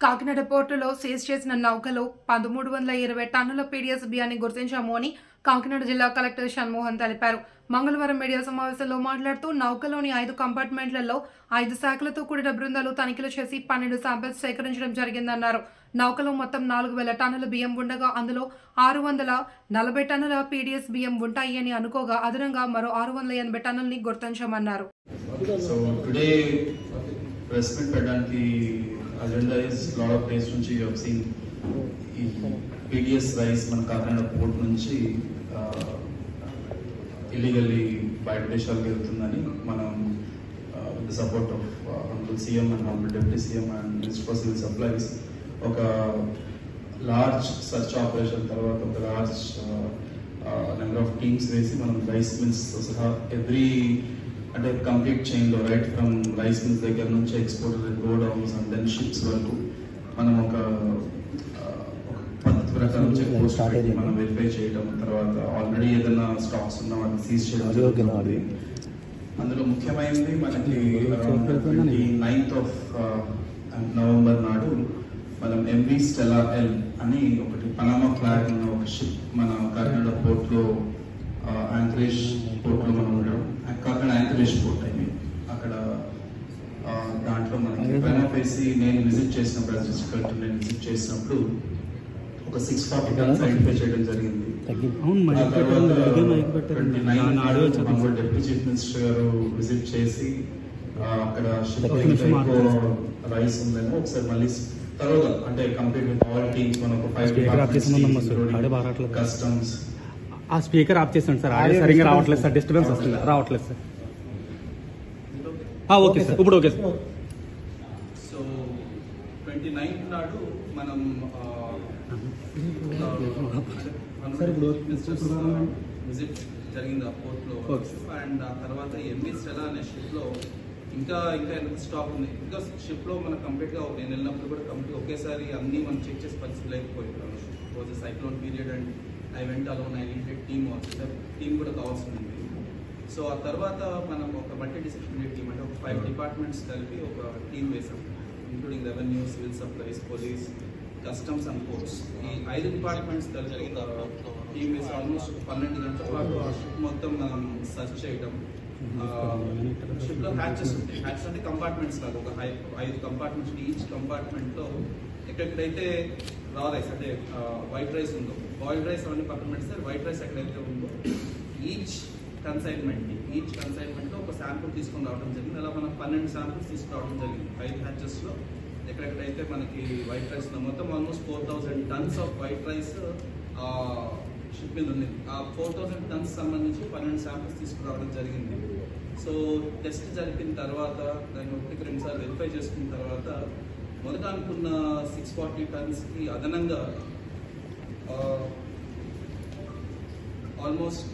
కాకినాడ పోర్టులో సీజ్ చేసిన నౌకలో 1320 టన్నుల పీడీఎస్ బియ్యాన్ని గుర్తించాము అని కాకినాడ జిల్లా కలెక్టర్ షణ్మోహన్ తెలిపారు. మంగళవారం మీడియా సమావేశంలో మాట్లాడుతూ నౌకలోని 5 కంపార్ట్మెంట్లలో 5 శాఖలతో కూడిన బృందాలు తనిఖీలు చేసి 12 శాంపిల్స్ సేకరించడం జరిగిందన్నారు. నౌకలో మొత్తం 4000 టన్నుల బియ్యం ఉండగా అందులో 640 టన్నుల పీడీఎస్ బియ్యం ఉంటాయి అని అనుకోగా అదనంగా మరో 680 టన్నుల్ని గుర్తించామన్నారు. Agenda is lot of days nunchi you have seen PDS rice మన కాకినాడ పోర్ట్ నుంచి illegally బయట దేశాలకు వెళ్తుందని మనం with the support of Honorable CM and Honorable Deputy CM and Minister for Civil Supplies ఒక large search operation తర్వాత ఒక large number of teams వేసి మనం రైస్ మిల్స్ సహా every అంటే కంప్లీట్ చైన్ లో రైట్ ఫ్రమ్ రైస్ మిల్స్ దగ్గర నుంచి exporter godowns and then ships వరకు మనం ఒక పద్ధతి ప్రకారం చెక్ పోస్ట్ మనం వెరిఫై చేయడం, తర్వాత ఆల్రెడీ ఏదైనా స్టాక్స్ ఉన్న వాటిని సీజ్ చేయడం జరుగుతుంది. అందులో ముఖ్యమైనది మనకి 9th of November నాడు మనం MV Stella L అని ఒకటి పనామా ఫ్లాగ్ ఉన్న ఒక షిప్ మన కాకినాడ పోర్ట్ లో యాంకరేజ్ పోర్ట్ లో మనం ఉండడం, కాకినాడ యాంకరేజ్ పోర్ట్ అయింది. అక్కడ దాంట్లో మనకి పైనపేసి నేను విజిట్ చేసినప్పుడు నేను విజిట్ చేసినప్పుడు ఒక 640 టన్స్ ఐడెంటిఫై చేయడం జరిగింది. డిప్యూటీ చీఫ్ మినిస్టర్ గారు విజిట్ చేసి అక్కడ షిప్ ఎక్కువ రైస్ ఉందేమో ఒకసారి మళ్ళీ తర్వాత అంటే కంప్లీట్ విత్ ఆల్ టీమ్స్ మనం ఒక 5 కస్టమ్స్ ఆ స్పీకర్ ఆఫ్ చేసాను సార్. ఆడియో సరిగ్గా రావట్లేదు సార్, డిస్టర్బెన్స్ వస్తుంది, రావట్లేదు సార్. ఓకే సార్, ఇప్పుడు ఓకే సార్. సో 29th నాడు మనం విజిట్ జరిగింది ఆ పోర్ట్ లో. అండ్ ఆ తర్వాత MV Stella అనే షిప్ లో ఇంకా ఎంత స్టాక్ ఉంది. ఇంకా షిప్ లో మనం కంప్లీట్ గా నేను వెళ్ళినప్పుడు కూడా కంప్లీట్ ఒకేసారి అన్ని మనం చెక్ చేసే పరిస్థితి లేకపోయింది. Was cyclone period and I went alone. I needed team also. Team కూడా కావాల్సి ఉంది. సో ఆ తర్వాత మనం ఒక మల్టీడిసిప్లినరీ టీమ్ అంటే ఒక 5 డిపార్ట్మెంట్స్ కలిపి ఒక టీం వేసాం, including revenue, civil supplies, police, customs and ports. ఈ 5 డిపార్ట్మెంట్స్ కలిపి టీం వేసి ఆల్మోస్ట్ 12 గంటల పాటు ఆ షిప్ మొత్తం మనం సర్చ్ చేయడం. షిప్ లో హ్యాచెస్ ఉంటాయి. హ్యాచెస్ అంటే కంపార్ట్మెంట్స్ లాగా ఒక 5 కంపార్ట్మెంట్స్. ఈచ్ కంపార్ట్మెంట్ లో ఎక్కడెక్కడైతే రా రైస్ అంటే వైట్ రైస్ ఉందో, బాయిల్డ్ రైస్ అవన్నీ పక్కన పెడితే వైట్ రైస్ ఎక్కడైతే ఉందో ఈచ్ కన్సైన్మెంట్ లో ఒక శాంపుల్ తీసుకుని రావడం జరిగింది. అలా మనం 12 శాంపుల్స్ తీసుకురావడం జరిగింది 5 హ్యాచెస్ లో. ఎక్కడెక్కడైతే మనకి వైట్ రైస్ మొత్తం almost 4000 tons off white rice ship మీద ఉంది. ఆ 4000 టన్స్ సంబంధించి 12 శాంపుల్స్ తీసుకురావడం జరిగింది. సో టెస్ట్ జరిపిన తర్వాత దాన్ని 1-2 సార్లు వెరిఫై చేసుకున్న తర్వాత మొదట అనుకున్న 640 టన్స్కి అదనంగా ఆల్మోస్ట్